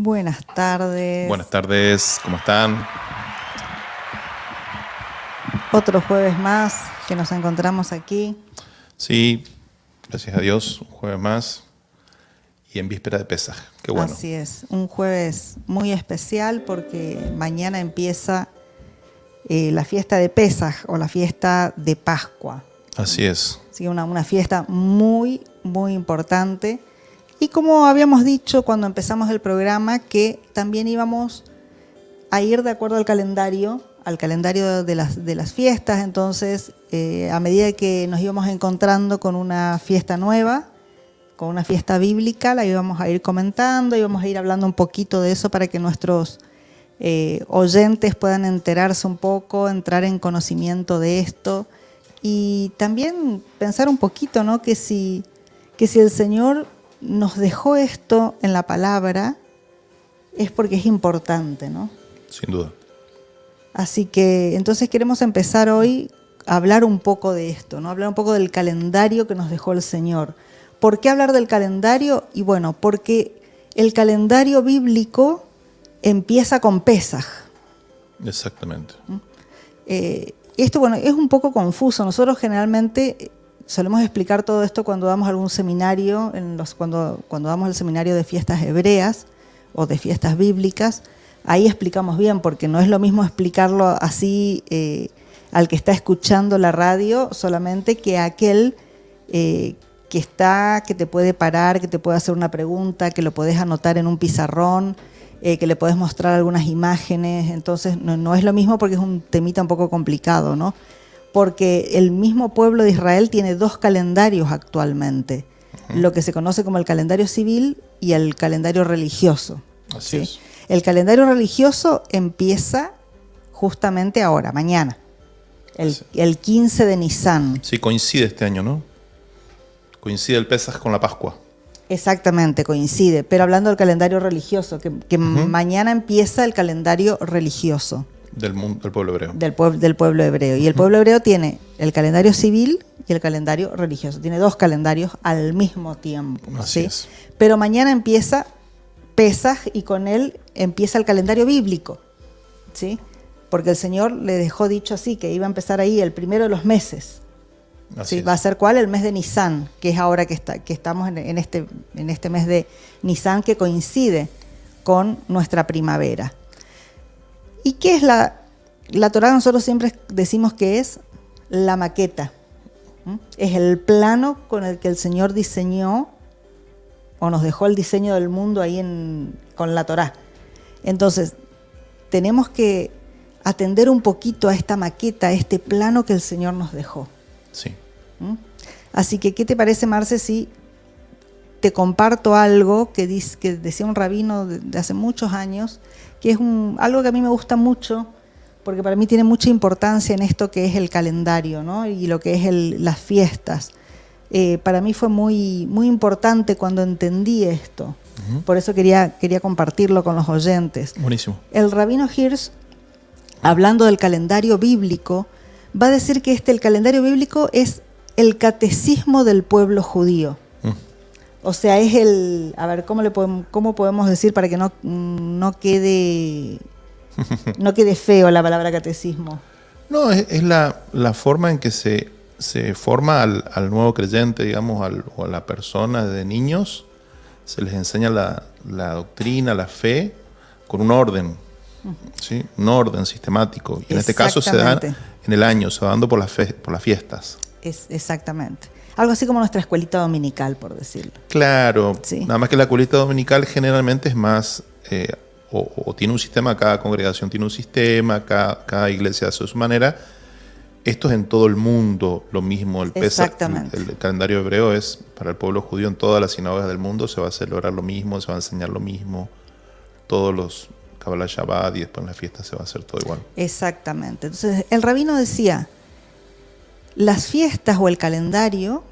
Buenas tardes. Buenas tardes, ¿cómo están? Otro jueves más que nos encontramos aquí. Sí, gracias a Dios, un jueves más y en víspera de Pesaj. Qué bueno. Así es, un jueves muy especial porque mañana empieza la fiesta de Pesaj o la fiesta de Pascua. Así es. Así que una fiesta muy, muy importante. Y como habíamos dicho cuando empezamos el programa, que también íbamos a ir de acuerdo al calendario de las fiestas. Entonces, a medida que nos íbamos encontrando con una fiesta nueva, con una fiesta bíblica, la íbamos a ir comentando, íbamos a ir hablando un poquito de eso para que nuestros oyentes puedan enterarse un poco, entrar en conocimiento de esto y también pensar un poquito, ¿no? que si el Señor nos dejó esto en la palabra, es porque es importante, ¿no? Sin duda. Así que entonces queremos empezar hoy a hablar un poco de esto, ¿no? Hablar un poco del calendario que nos dejó el Señor. ¿Por qué hablar del calendario? Y bueno, porque el calendario bíblico empieza con Pesaj. Exactamente. Esto, bueno, es un poco confuso. Nosotros generalmente solemos explicar todo esto cuando damos algún seminario, cuando damos el seminario de fiestas hebreas o de fiestas bíblicas. Ahí explicamos bien, porque no es lo mismo explicarlo así al que está escuchando la radio solamente que a aquel que te puede parar, que te puede hacer una pregunta, que lo podés anotar en un pizarrón, que le podés mostrar algunas imágenes. Entonces no es lo mismo porque es un temita un poco complicado, ¿no? Porque el mismo pueblo de Israel tiene dos calendarios actualmente, lo que se conoce como el calendario civil y el calendario religioso. Así es. El calendario religioso empieza justamente ahora, mañana, el 15 de Nisan. Sí, coincide este año, ¿no? Coincide el Pesaj con la Pascua. Exactamente, coincide, pero hablando del calendario religioso, que mañana empieza el calendario religioso. Del pueblo hebreo. Del pueblo hebreo. Y el pueblo hebreo tiene el calendario civil y el calendario religioso. Tiene dos calendarios al mismo tiempo. Así es. Pero mañana empieza Pesaj y con él empieza el calendario bíblico, ¿sí? Porque el Señor le dejó dicho así, que iba a empezar ahí el primero de los meses. ¿Sí? Va a ser ¿cuál? El mes de Nisan, que es ahora que estamos en este mes de Nisan, que coincide con nuestra primavera. ¿Y qué es la Torá? Nosotros siempre decimos que es la maqueta. Es el plano con el que el Señor diseñó o nos dejó el diseño del mundo ahí con la Torá. Entonces, tenemos que atender un poquito a esta maqueta, a este plano que el Señor nos dejó. Sí. Así que, ¿qué te parece, Marce, si te comparto algo que decía un rabino de hace muchos años, que es algo que a mí me gusta mucho, porque para mí tiene mucha importancia en esto que es el calendario, ¿no? Y lo que es las fiestas. Para mí fue muy, muy importante cuando entendí esto. Por eso quería compartirlo con los oyentes. Buenísimo. El rabino Hirsch, hablando del calendario bíblico, va a decir que el calendario bíblico es el catecismo del pueblo judío. O sea, es a ver, ¿cómo podemos decir para que no quede feo la palabra catecismo? No, es la forma en que se forma al nuevo creyente, digamos, o a la persona de niños. Se les enseña la doctrina, la fe, con un orden, ¿sí? Un orden sistemático. Y en este caso se da en el año, se va dando por las fiestas. Exactamente. Algo así como nuestra escuelita dominical, por decirlo. Claro, sí. Nada más que la escuelita dominical generalmente es más, o tiene un sistema, cada congregación tiene un sistema, cada iglesia hace su manera. Esto es en todo el mundo lo mismo. El calendario hebreo es para el pueblo judío en todas las sinagogas del mundo, se va a celebrar lo mismo, se va a enseñar lo mismo, todos los Kabbalah Shabbat y después en la fiesta se va a hacer todo igual. Exactamente. Entonces el rabino decía, las fiestas o el calendario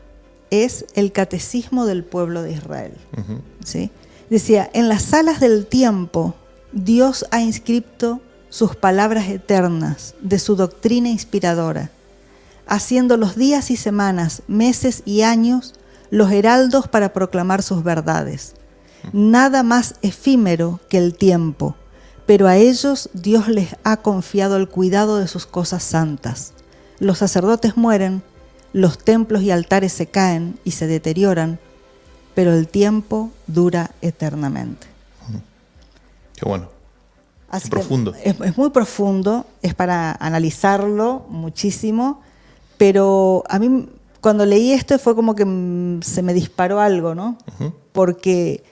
es el catecismo del pueblo de Israel. ¿Sí? Decía, en las salas del tiempo, Dios ha inscrito sus palabras eternas de su doctrina inspiradora, haciendo los días y semanas, meses y años los heraldos para proclamar sus verdades. nada más efímero que el tiempo, pero a ellos Dios les ha confiado el cuidado de sus cosas santas. Los sacerdotes mueren, los templos y altares se caen y se deterioran, pero el tiempo dura eternamente. Qué bueno. Así Qué profundo. Es muy profundo, es para analizarlo muchísimo, pero a mí cuando leí esto fue como que se me disparó algo, ¿no? Porque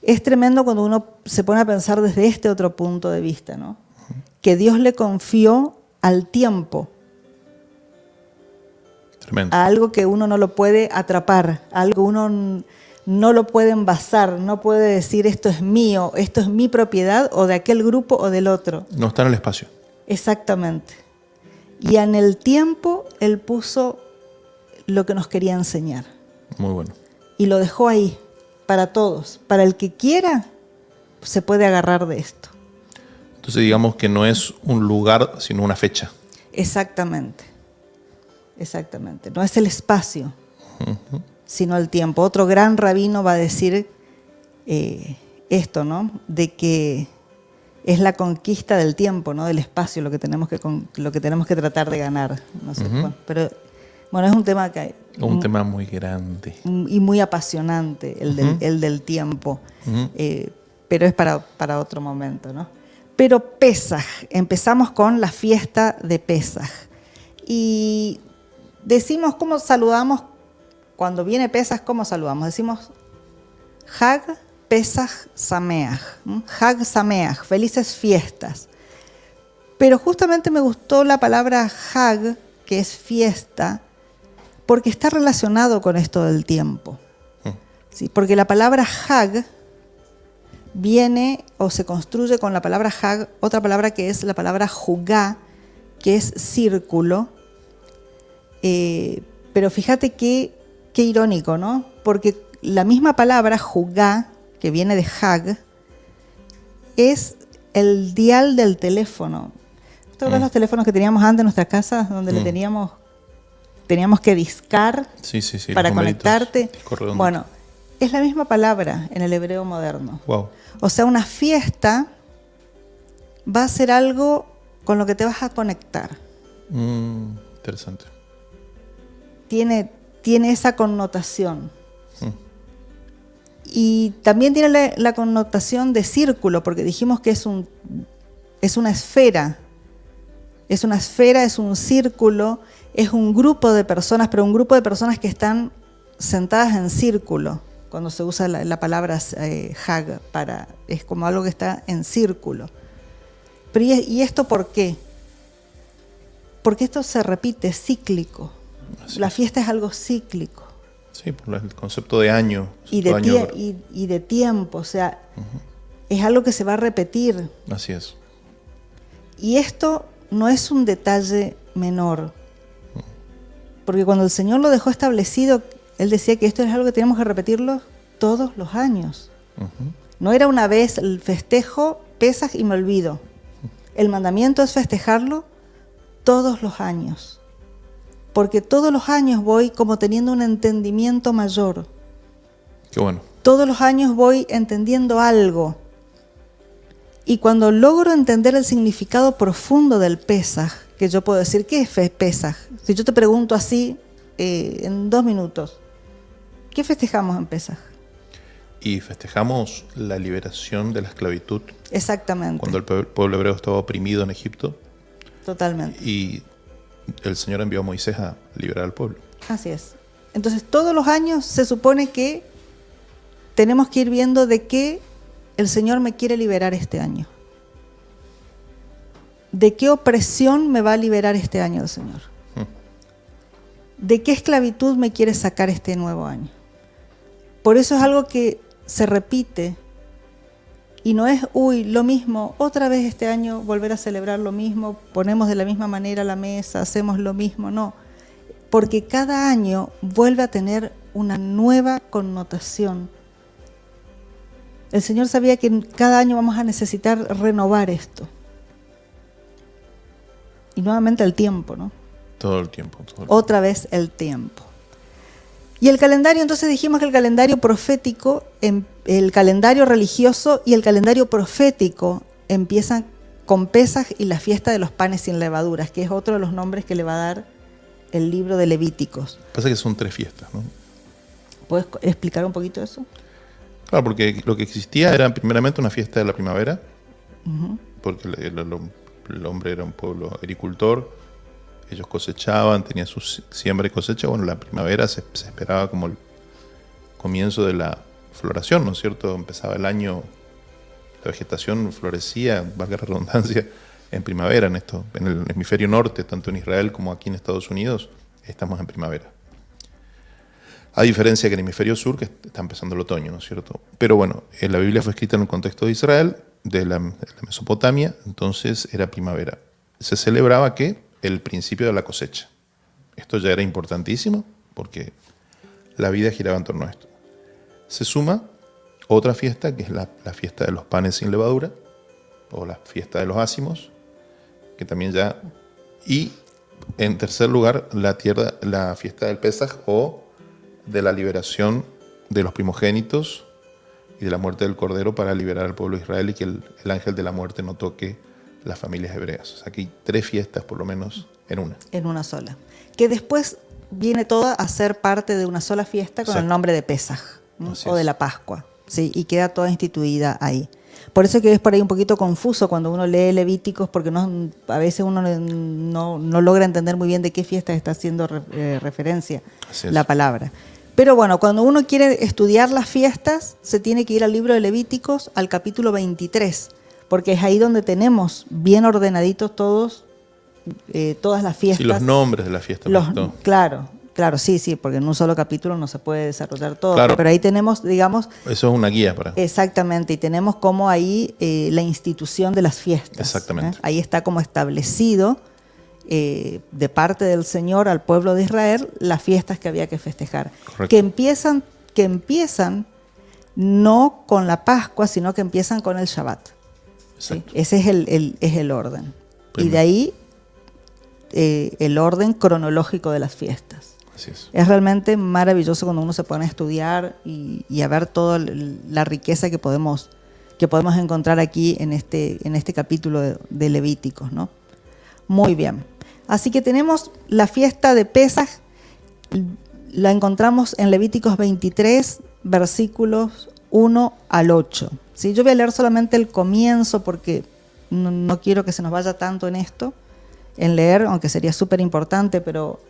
es tremendo cuando uno se pone a pensar desde este otro punto de vista, ¿no? Que Dios le confió al tiempo. Tremendo. A algo que uno no lo puede atrapar, a algo que uno no lo puede envasar, no puede decir esto es mío, esto es mi propiedad o de aquel grupo o del otro. No está en el espacio. Exactamente. Y en el tiempo Él puso lo que nos quería enseñar. Muy bueno. Y lo dejó ahí, para todos. Para el que quiera, se puede agarrar de esto. Entonces digamos que no es un lugar, sino una fecha. Exactamente. Exactamente. No es el espacio, sino el tiempo. Otro gran rabino va a decir esto, ¿no? De que es la conquista del tiempo, ¿no? Del espacio, lo que tenemos que tratar de ganar. No sé, pero bueno, es un tema que un tema muy grande. Y muy apasionante, el del tiempo. Pero es para otro momento, ¿no? Pero Pesaj, empezamos con la fiesta de Pesaj. Y decimos cómo saludamos, cuando viene Pesaj, ¿cómo saludamos? Decimos Hag Pesaj Sameach. Hag Sameach, felices fiestas. Pero justamente me gustó la palabra Hag, que es fiesta, porque está relacionado con esto del tiempo. ¿Sí? Porque la palabra Hag viene o se construye con la palabra Hag, otra palabra que es la palabra Jugá, que es círculo. Pero fíjate qué irónico, ¿no? Porque la misma palabra Jugá, que viene de Hag, es el dial del teléfono. ¿Te acuerdas los teléfonos que teníamos antes en nuestras casas, donde le teníamos que discar para conectarte? Bueno, es la misma palabra en el hebreo moderno. Wow. O sea, una fiesta va a ser algo con lo que te vas a conectar. Interesante. Tiene esa connotación. Y también tiene la connotación de círculo, porque dijimos que es una esfera. Es una esfera, es un círculo, es un grupo de personas, pero un grupo de personas que están sentadas en círculo. Cuando se usa la palabra Hag, es como algo que está en círculo. Pero ¿y esto por qué? Porque esto se repite, es cíclico. La fiesta es algo cíclico. Sí, por el concepto de año. Y de tiempo, o sea, es algo que se va a repetir. Así es. Y esto no es un detalle menor. Porque cuando el Señor lo dejó establecido, Él decía que esto es algo que tenemos que repetirlo todos los años. No era una vez el festejo, Pesaj y me olvido. El mandamiento es festejarlo todos los años. Porque todos los años voy como teniendo un entendimiento mayor. Qué bueno. Todos los años voy entendiendo algo. Y cuando logro entender el significado profundo del Pesaj, que yo puedo decir, ¿qué es Pesaj? Si yo te pregunto así, en 2 minutos, ¿qué festejamos en Pesaj? Y festejamos la liberación de la esclavitud. Exactamente. Cuando el pueblo hebreo estaba oprimido en Egipto. Totalmente. Y el Señor envió a Moisés a liberar al pueblo. Así es. Entonces, todos los años se supone que tenemos que ir viendo de qué el Señor me quiere liberar este año. ¿De qué opresión me va a liberar este año el Señor? ¿De qué esclavitud me quiere sacar este nuevo año? Por eso es algo que se repite y no es, lo mismo, otra vez este año volver a celebrar lo mismo, ponemos de la misma manera la mesa, hacemos lo mismo, no. Porque cada año vuelve a tener una nueva connotación. El Señor sabía que cada año vamos a necesitar renovar esto. Y nuevamente el tiempo, ¿no? Todo el tiempo. Otra vez el tiempo. Y el calendario, entonces dijimos que el calendario profético, el calendario religioso y el calendario profético empiezan con Pesaj y la fiesta de los panes sin levaduras, que es otro de los nombres que le va a dar el libro de Levíticos. Pasa que son 3 fiestas, ¿no? ¿Puedes explicar un poquito eso? Claro, porque lo que existía era primeramente una fiesta de la primavera, porque el hombre era un pueblo agricultor, ellos cosechaban, tenían su siembra y cosecha. Bueno, la primavera se esperaba como el comienzo de la floración, ¿no es cierto? Empezaba el año, la vegetación florecía, valga la redundancia, en primavera, en el hemisferio norte, tanto en Israel como aquí en Estados Unidos, estamos en primavera. A diferencia que en el hemisferio sur, que está empezando el otoño, ¿no es cierto? Pero bueno, la Biblia fue escrita en el contexto de Israel, de la Mesopotamia, entonces era primavera. Se celebraba que el principio de la cosecha. Esto ya era importantísimo porque la vida giraba en torno a esto. Se suma otra fiesta, que es la fiesta de los panes sin levadura, o la fiesta de los ácimos, que también ya... Y en tercer lugar, la fiesta del Pesaj, o de la liberación de los primogénitos y de la muerte del Cordero para liberar al pueblo de Israel y que el ángel de la muerte no toque las familias hebreas. O sea, aquí hay 3 fiestas por lo menos en una. En una sola. Que después viene toda a ser parte de una sola fiesta con el nombre de Pesaj, ¿no? O de la Pascua, ¿sí? Y queda toda instituida ahí. Por eso que es por ahí un poquito confuso cuando uno lee Levíticos, porque a veces uno no logra entender muy bien de qué fiesta está haciendo referencia la palabra. Pero bueno, cuando uno quiere estudiar las fiestas, se tiene que ir al libro de Levíticos, al capítulo 23, porque es ahí donde tenemos bien ordenaditos todas las fiestas. Y los nombres de las fiestas. Claro, sí, porque en un solo capítulo no se puede desarrollar todo. Claro. Pero ahí tenemos, digamos... Eso es una guía para... Exactamente, y tenemos como ahí la institución de las fiestas. Exactamente. Ahí está como establecido de parte del Señor al pueblo de Israel las fiestas que había que festejar. Correcto. Que empiezan no con la Pascua, sino que empiezan con el Shabbat. ¿Sí? Ese es el orden. Primero. Y de ahí el orden cronológico de las fiestas. Así es. Es realmente maravilloso cuando uno se pone a estudiar y a ver toda la riqueza que podemos encontrar aquí en este capítulo de Levíticos, ¿no? Muy bien. Así que tenemos la fiesta de Pesaj, la encontramos en Levíticos 23, versículos 1 al 8. ¿Sí? Yo voy a leer solamente el comienzo porque no quiero que se nos vaya tanto en esto, en leer, aunque sería súper importante, pero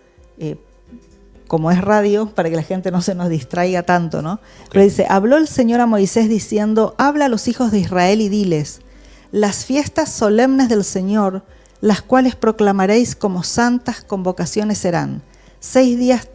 como es radio, para que la gente no se nos distraiga tanto, ¿no? Okay. Pero dice, habló el Señor a Moisés diciendo, habla a los hijos de Israel y diles, las fiestas solemnes del Señor, las cuales proclamaréis como santas convocaciones serán. 6 días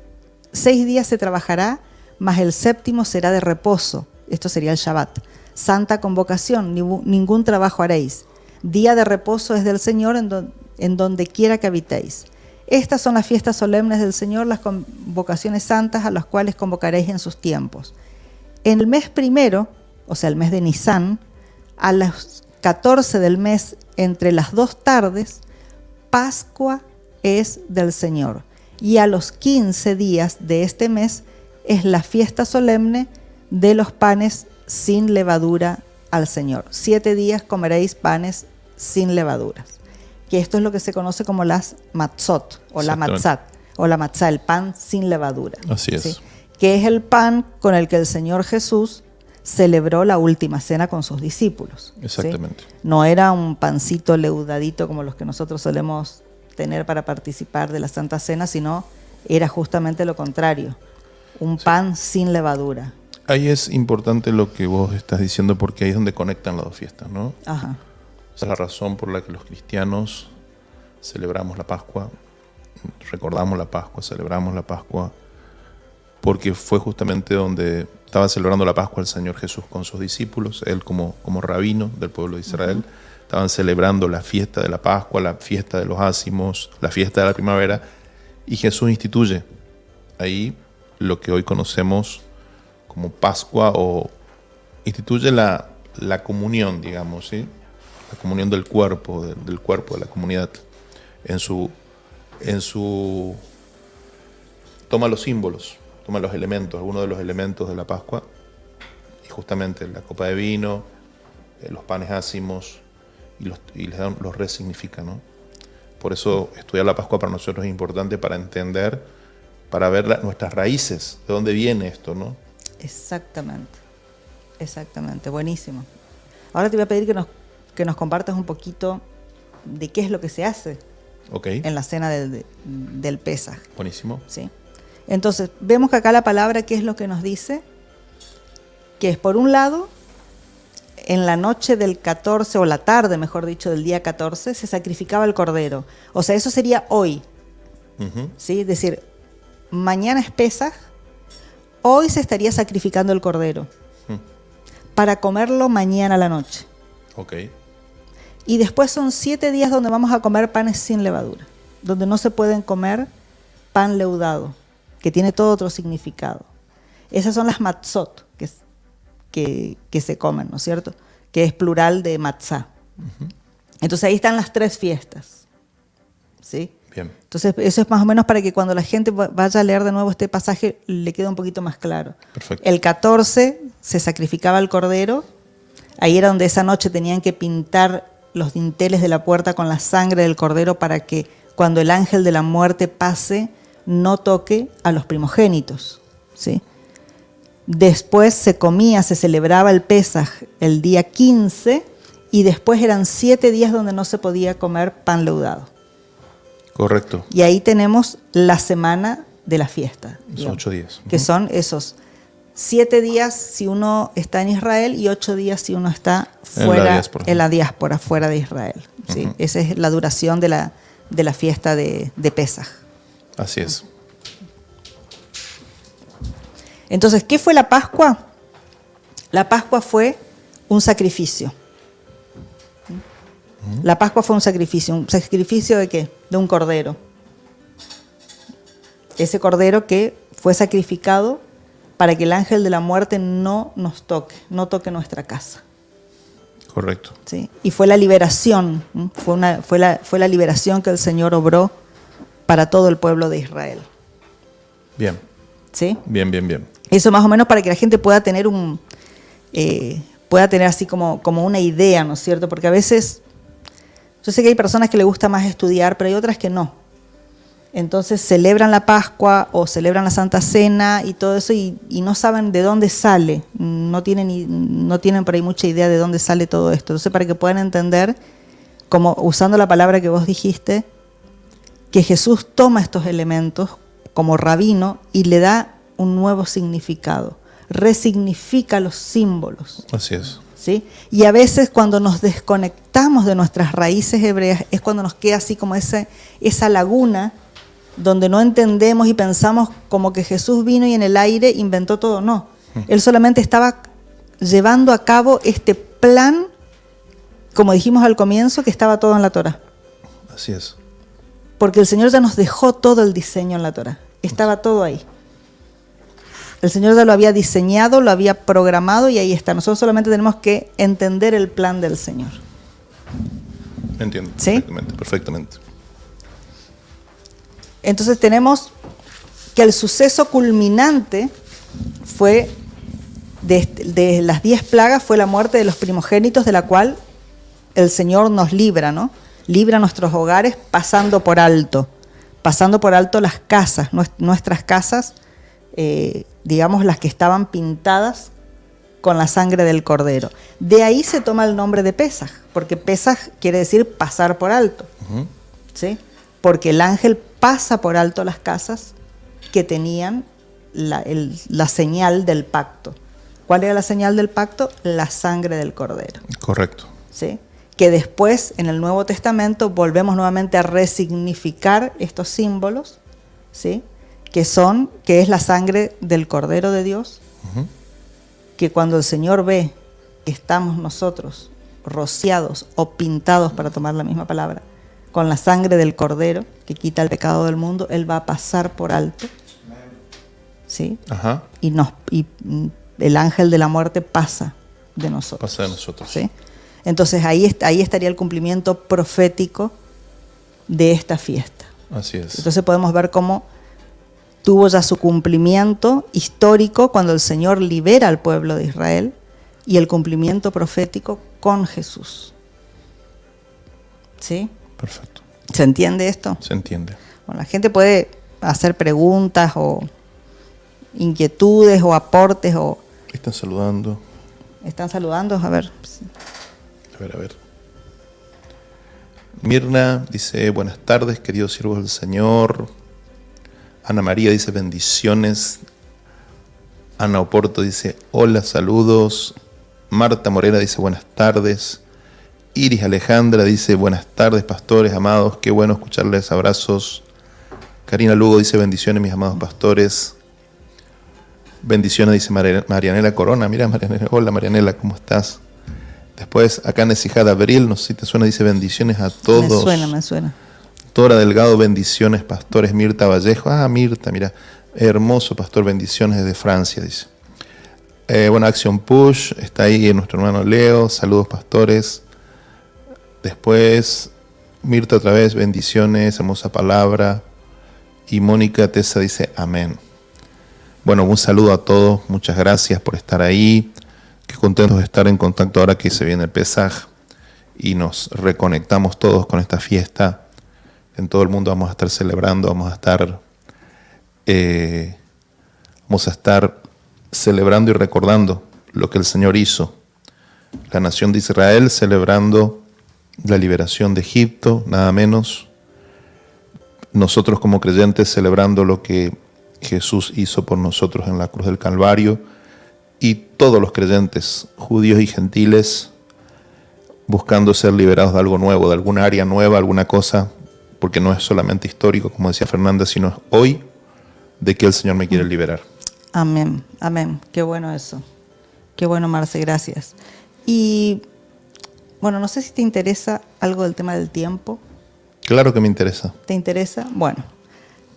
se trabajará, mas el 7º será de reposo. Esto sería el Shabbat. Santa convocación, ningún trabajo haréis. Día de reposo es del Señor en donde quiera que habitéis. Estas son las fiestas solemnes del Señor, las convocaciones santas a las cuales convocaréis en sus tiempos. En el mes primero, o sea, el mes de Nisán, a las 14 del mes, entre las 2 tardes, Pascua es del Señor. Y a los 15 días de este mes es la fiesta solemne de los panes sin levadura al Señor. 7 días comeréis panes sin levaduras. Que esto es lo que se conoce como las matzot, o la matzat, o la matzá, el pan sin levadura. Así es. ¿Sí? Que es el pan con el que el Señor Jesús celebró la última cena con sus discípulos. Exactamente. ¿Sí? No era un pancito leudadito como los que nosotros solemos tener para participar de la Santa Cena, sino era justamente lo contrario, un pan sin levadura. Ahí es importante lo que vos estás diciendo porque ahí es donde conectan las 2 fiestas, ¿no? Ajá. Esa es la razón por la que los cristianos celebramos la Pascua, recordamos la Pascua, celebramos la Pascua, porque fue justamente donde estaba celebrando la Pascua el Señor Jesús con sus discípulos, él como rabino del pueblo de Israel. Uh-huh. Estaban celebrando la fiesta de la Pascua, la fiesta de los ácimos, la fiesta de la primavera, y Jesús instituye ahí lo que hoy conocemos como Pascua, o instituye la comunión, digamos, ¿sí? La comunión del cuerpo de la comunidad. En su toma los símbolos, toma los elementos, algunos de los elementos de la Pascua, y justamente la copa de vino, los panes ácimos, y los resignifica, ¿no? Por eso estudiar la Pascua para nosotros es importante para entender, para ver nuestras raíces, de dónde viene esto, ¿no? Exactamente, exactamente, buenísimo. Ahora te voy a pedir que nos compartas un poquito de qué es lo que se hace en la cena del Pesaj. Buenísimo. ¿Sí? Entonces, vemos que acá la palabra, ¿qué es lo que nos dice? Que es, por un lado, en la noche del 14, o la tarde, mejor dicho, del día 14, se sacrificaba el cordero. O sea, eso sería hoy. ¿Sí? Es decir, mañana es Pesaj, hoy se estaría sacrificando el cordero para comerlo mañana a la noche. Y después son 7 días donde vamos a comer panes sin levadura, donde no se pueden comer pan leudado, que tiene todo otro significado. Esas son las matzot que se comen, ¿no es cierto? Que es plural de matzá. Entonces ahí están las 3 fiestas. ¿Sí? Bien. Entonces eso es más o menos para que cuando la gente vaya a leer de nuevo este pasaje le quede un poquito más claro. Perfecto. El 14 se sacrificaba el cordero. Ahí era donde esa noche tenían que pintar los dinteles de la puerta con la sangre del cordero para que cuando el ángel de la muerte pase no toque a los primogénitos. ¿Sí? Después se comía, se celebraba el Pesaj el día 15 y después eran 7 días donde no se podía comer pan leudado. Correcto. Y ahí tenemos la semana de la fiesta. Son 8 días. Que son esos 7 días si uno está en Israel y 8 días si uno está fuera, en la diáspora, fuera de Israel. ¿Sí? Esa es la duración de la fiesta de Pesaj. Así es. Entonces, ¿qué fue la Pascua? La Pascua fue un sacrificio. La Pascua fue un sacrificio ¿de qué? De un cordero. Ese cordero que fue sacrificado para que el ángel de la muerte no nos toque, no toque nuestra casa. Correcto. ¿Sí? Y fue la liberación, fue la liberación que el Señor obró para todo el pueblo de Israel. Bien. ¿Sí? Bien. Eso más o menos para que la gente pueda tener así como una idea, ¿no es cierto? Porque a veces, yo sé que hay personas que les gusta más estudiar, pero hay otras que no. Entonces celebran la Pascua o celebran la Santa Cena y todo eso y no saben de dónde sale, no tienen por ahí mucha idea de dónde sale todo esto. Entonces para que puedan entender, como usando la palabra que vos dijiste, que Jesús toma estos elementos como rabino y le da un nuevo significado, resignifica los símbolos. Así es. ¿Sí? Y a veces cuando nos desconectamos de nuestras raíces hebreas es cuando nos queda así como esa laguna donde no entendemos y pensamos como que Jesús vino y en el aire inventó todo. No, Él solamente estaba llevando a cabo este plan, como dijimos al comienzo, que estaba todo en la Torá. Así es. Porque el Señor ya nos dejó todo el diseño en la Torá, estaba todo ahí. El Señor ya lo había diseñado, lo había programado y ahí está. Nosotros solamente tenemos que entender el plan del Señor. Entiendo. ¿Sí? Perfectamente. Entonces tenemos que el suceso culminante fue de las 10 plagas, fue la muerte de los primogénitos, de la cual el Señor nos libra, ¿no? Libra nuestros hogares pasando por alto las casas, nuestras casas, digamos las que estaban pintadas con la sangre del cordero. De ahí se toma el nombre de Pesaj, porque Pesaj quiere decir pasar por alto. ¿Sí? Porque el ángel pasa por alto las casas que tenían la señal del pacto. ¿Cuál era la señal del pacto? La sangre del cordero. Correcto. ¿Sí? Que después, en el Nuevo Testamento, volvemos nuevamente a resignificar estos símbolos, ¿sí? Que es la sangre del Cordero de Dios, que cuando el Señor ve que estamos nosotros rociados o pintados, para tomar la misma palabra, con la sangre del Cordero, que quita el pecado del mundo, Él va a pasar por alto, ¿sí? Ajá. Y el ángel de la muerte pasa de nosotros. Pasa de nosotros. ¿Sí? Entonces ahí estaría el cumplimiento profético de esta fiesta. Así es. Entonces podemos ver cómo tuvo ya su cumplimiento histórico cuando el Señor libera al pueblo de Israel y el cumplimiento profético con Jesús. ¿Sí? Perfecto. ¿Se entiende esto? Se entiende. Bueno, la gente puede hacer preguntas o inquietudes o aportes o... Están saludando. ¿Están saludando? A ver. A ver. Mirna dice, buenas tardes, queridos siervos del Señor. Ana María dice, bendiciones. Ana Oporto dice, hola, saludos. Marta Morera dice, buenas tardes. Iris Alejandra dice, buenas tardes, pastores amados, qué bueno escucharles, abrazos. Karina Lugo dice, bendiciones, mis amados pastores. Bendiciones, dice Marianela Corona. Mira, Marianela, hola Marianela, ¿cómo estás? Después, acá Necijada Abril, no sé si te suena, dice, bendiciones a todos. Me suena. Tora Delgado, bendiciones, pastores. Mirta Vallejo, Mirta, mira, hermoso pastor, bendiciones desde Francia, dice. Bueno, Action Push, está ahí nuestro hermano Leo, saludos, pastores. Después, Mirta otra vez, bendiciones, hermosa palabra. Y Mónica Tesa dice, amén. Bueno, un saludo a todos, muchas gracias por estar ahí. Qué contentos de estar en contacto ahora que se viene el Pesaj y nos reconectamos todos con esta fiesta. En todo el mundo vamos a estar celebrando, vamos a estar celebrando y recordando lo que el Señor hizo. La nación de Israel celebrando la liberación de Egipto, nada menos. Nosotros como creyentes celebrando lo que Jesús hizo por nosotros en la cruz del Calvario, y todos los creyentes, judíos y gentiles, buscando ser liberados de algo nuevo, de alguna área nueva, alguna cosa, porque no es solamente histórico, como decía Fernanda, sino es hoy de que el Señor me quiere liberar. Amén, amén. Qué bueno eso. Qué bueno, Marce, gracias. Y bueno, no sé si te interesa algo del tema del tiempo. Claro que me interesa. ¿Te interesa? Bueno,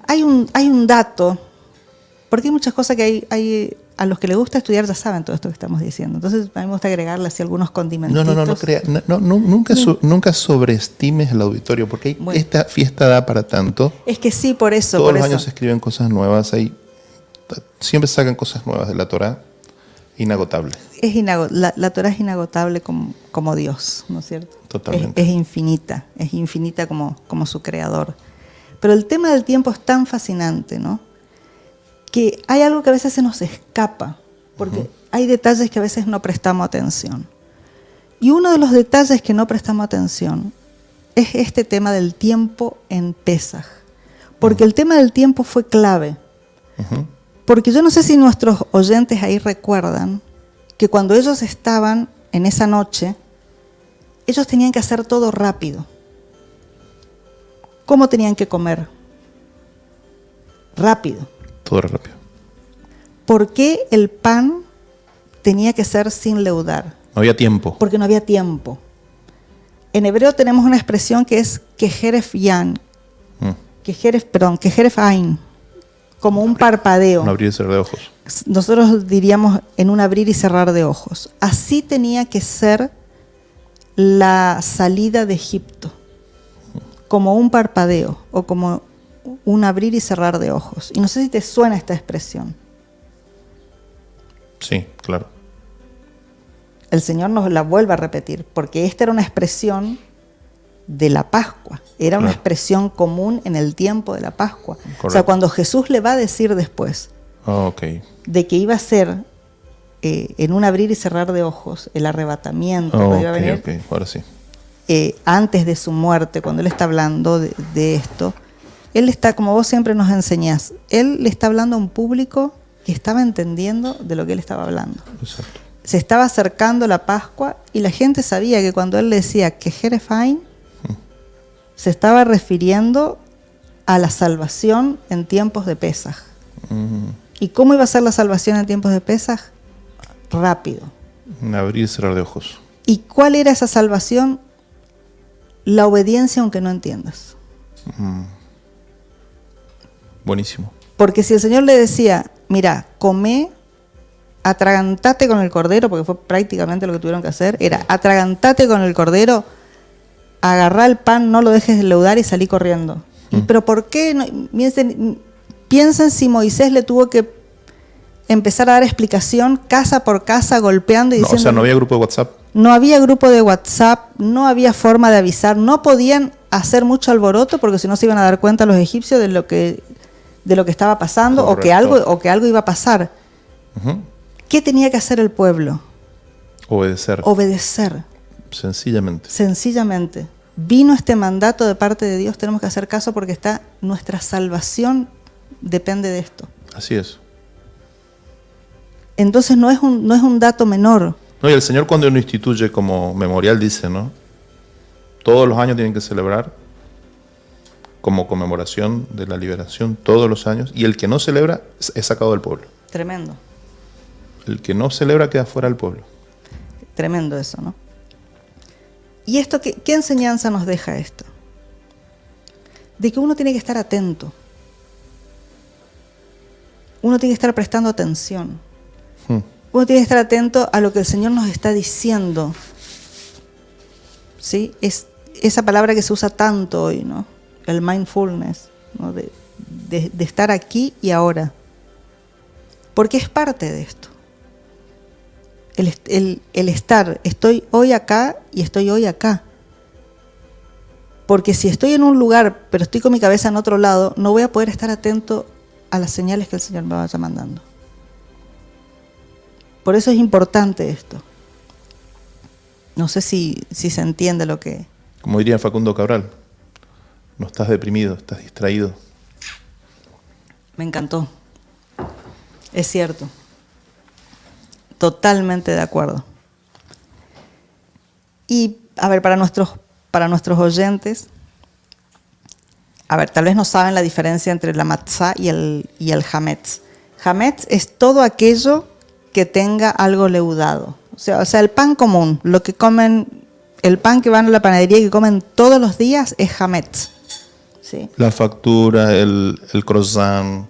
hay un dato, porque hay muchas cosas que hay a los que les gusta estudiar ya saben todo esto que estamos diciendo. Entonces a mí me gusta agregarle así algunos condimentitos. Nunca sobreestimes el auditorio, porque esta fiesta da para tanto. Es que sí, por eso. Todos los años se escriben cosas nuevas, siempre sacan cosas nuevas de la Torá, inagotable. La Torá es inagotable como Dios, ¿no es cierto? Totalmente. Es infinita como su creador. Pero el tema del tiempo es tan fascinante, ¿no? Que hay algo que a veces se nos escapa, porque hay detalles que a veces no prestamos atención. Y uno de los detalles que no prestamos atención es este tema del tiempo en Pesaj. Porque el tema del tiempo fue clave. Porque yo no sé si nuestros oyentes ahí recuerdan que cuando ellos estaban en esa noche, ellos tenían que hacer todo rápido. ¿Cómo tenían que comer? Rápido. Todo rápido. ¿Por qué el pan tenía que ser sin leudar? No había tiempo. Porque no había tiempo. En hebreo tenemos una expresión que es kejeref yan, kejeref ain, como un parpadeo. Un abrir y cerrar de ojos. Nosotros diríamos en un abrir y cerrar de ojos. Así tenía que ser la salida de Egipto, como un parpadeo o como un abrir y cerrar de ojos. Y no sé si te suena esta expresión. Sí, claro. El Señor nos la vuelve a repetir, porque esta era una expresión de la Pascua, era una expresión común en el tiempo de la Pascua. Correcto. O sea, cuando Jesús le va a decir después de que iba a ser en un abrir y cerrar de ojos el arrebatamiento, iba a venir, ahora sí. Antes de su muerte, cuando Él está hablando de esto, Él está, como vos siempre nos enseñás, Él le está hablando a un público que estaba entendiendo de lo que Él estaba hablando. Exacto. Se estaba acercando la Pascua y la gente sabía que cuando Él le decía que Jerefain, se estaba refiriendo a la salvación en tiempos de Pesaj. ¿Y cómo iba a ser la salvación en tiempos de Pesaj? Rápido. Abrir y cerrar de ojos. ¿Y cuál era esa salvación? La obediencia aunque no entiendas. Buenísimo. Porque si el Señor le decía, mira, come, atragantate con el cordero, porque fue prácticamente lo que tuvieron que hacer, era atragantate con el cordero, agarrá el pan, no lo dejes de leudar y salí corriendo. ¿Pero por qué? No, Piensen si Moisés le tuvo que empezar a dar explicación casa por casa, golpeando y No, diciendo... o sea, no había grupo de WhatsApp. No había grupo de WhatsApp, no había forma de avisar, no podían hacer mucho alboroto porque si no se iban a dar cuenta los egipcios de lo que estaba pasando o que algo iba a pasar. Ujú. ¿Qué tenía que hacer el pueblo? Obedecer. Obedecer, Sencillamente. sencillamente. Vino este mandato de parte de Dios, tenemos que hacer caso porque nuestra salvación depende de esto. Así es. Entonces no es un dato menor. No, y el Señor cuando lo instituye como memorial dice, ¿no? Todos los años tienen que celebrar como conmemoración de la liberación, todos los años, y el que no celebra es sacado del pueblo. Tremendo, El que no celebra queda fuera del pueblo. tremendo eso, ¿no? ¿Y esto qué enseñanza nos deja esto? De que uno tiene que estar atento. Uno tiene que estar prestando atención. Uno tiene que estar atento a lo que el Señor nos está diciendo. ¿Sí? Es esa palabra que se usa tanto hoy, ¿no? El mindfulness, ¿no? De estar aquí y ahora. Porque es parte de esto. El estar, estoy hoy acá y estoy hoy acá. Porque si estoy en un lugar, pero estoy con mi cabeza en otro lado, no voy a poder estar atento a las señales que el Señor me vaya mandando. Por eso es importante esto. No sé si se entiende lo que... Como diría Facundo Cabral, no estás deprimido, estás distraído. Me encantó. Es cierto. Totalmente de acuerdo. Y, a ver, para nuestros oyentes, a ver, tal vez no saben la diferencia entre la matzá y el hametz. Hametz es todo aquello que tenga algo leudado. O sea, el pan común, lo que comen, el pan que van a la panadería y que comen todos los días es hametz. ¿Sí? La factura, el croissant,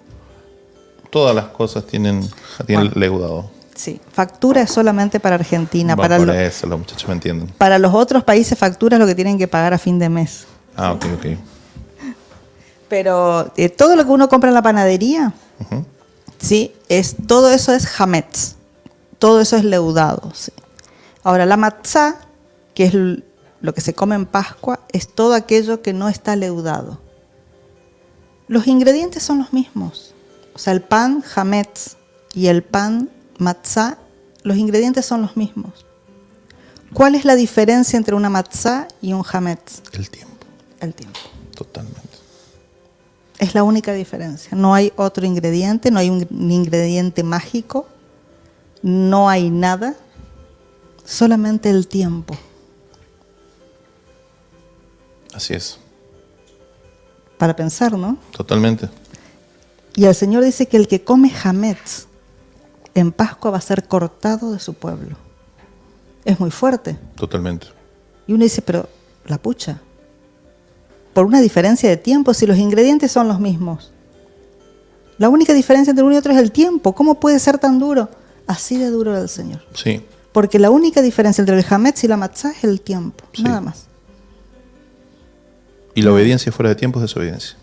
todas las cosas tienen leudado. Sí, factura es solamente para Argentina. Bueno, por eso los muchachos me entienden. Para los otros países factura es lo que tienen que pagar a fin de mes. Ah, ok. Pero todo lo que uno compra en la panadería, Uh-huh. ¿sí? Todo eso es hametz. Todo eso es leudado. ¿Sí? Ahora, la matzá, que es lo que se come en Pascua, es todo aquello que no está leudado. Los ingredientes son los mismos. O sea, el pan hametz y el pan matzá, los ingredientes son los mismos. ¿Cuál es la diferencia entre una matzá y un hametz? El tiempo. El tiempo. Totalmente. Es la única diferencia. No hay otro ingrediente, no hay un ingrediente mágico, no hay nada, solamente el tiempo. Así es. Para pensar, ¿no? Totalmente. Y el Señor dice que el que come hametz en Pascua va a ser cortado de su pueblo. Es muy fuerte. Totalmente. Y uno dice, pero la pucha, por una diferencia de tiempo, si los ingredientes son los mismos. La única diferencia entre uno y otro es el tiempo. ¿Cómo puede ser tan duro? Así de duro era el Señor. Sí. Porque la única diferencia entre el hametz y la matzá es el tiempo, Sí. nada más. Y la obediencia fuera de tiempo es desobediencia.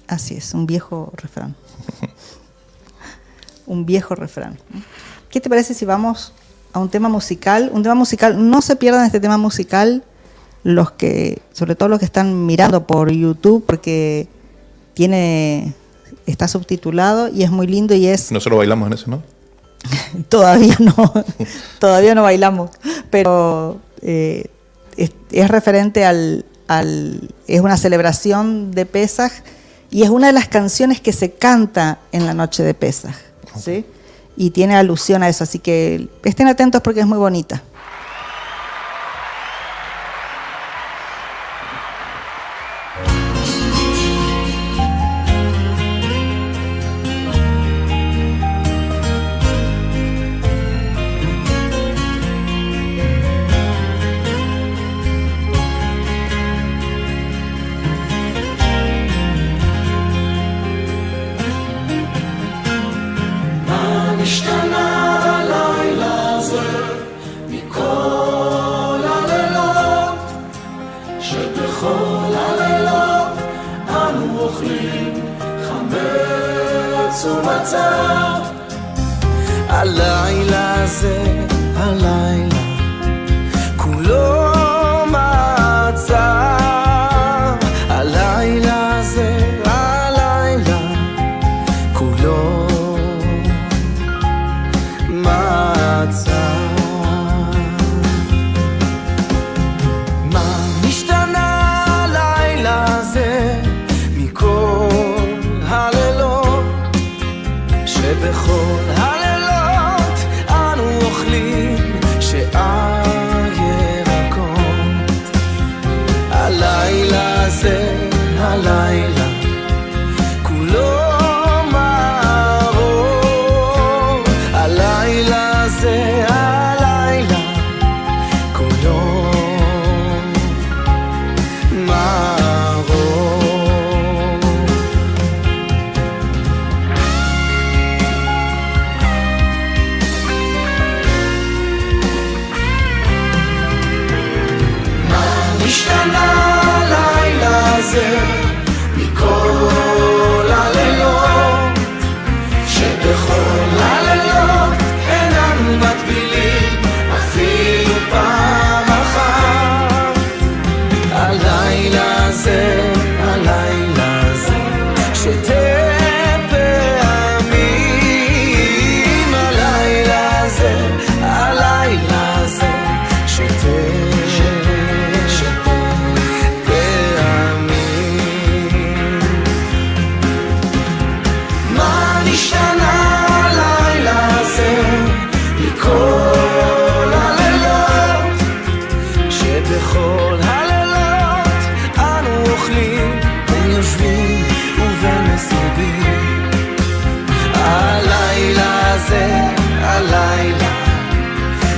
Así es, un viejo refrán. Un viejo refrán. ¿Qué te parece si vamos a un tema musical? Un tema musical, no se pierdan este tema musical sobre todo los que están mirando por YouTube, porque está subtitulado y es muy lindo y es... Nosotros bailamos en eso, ¿no? Todavía no bailamos, pero es referente es una celebración de Pesaj y es una de las canciones que se canta en la noche de Pesaj, ¿sí? Y tiene alusión a eso, así que estén atentos porque es muy bonita. שבכל הלילות אנו אוכלים חמץ תשומתה. הלילה הזה, הלילה, כולו מצה. הלילה הזה, הלילה, כולו מצה. מה נשתנה הלילה הזה מכל הלילות, שבכל הלילות אנו אוכלים שאר ירקות. הלילה הזה, הלילה, כולו מרור. הלילה הזה, הלילה, כולו מרור. מה נשתנה הלילה הזה מכל הלילות, שבכל הלילות איננו מטבילים אפילו פעם אחת. הלילה הזה, הלילה הזה, שתי פעמים. הלילה הזה, הלילה הזה, שתי פעמים. מה נשתנה הלילה הזה מכל הלילות, שבכל הלילות אנו אוכלים בין יושבים ובין מסובים. הלילה הזה, הלילה,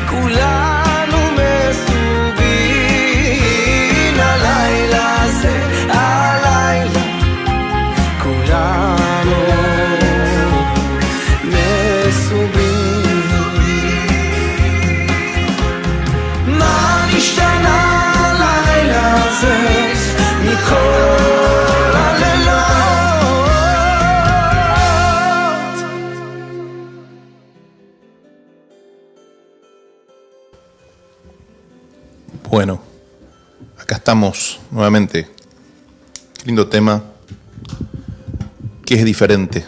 כולנו מסובים. הלילה הזה, הלילה, כולנו מסובים. מה נשתנה הלילה הזה מכל הלילות? Bueno, acá estamos nuevamente. Qué lindo tema. ¿Qué es diferente?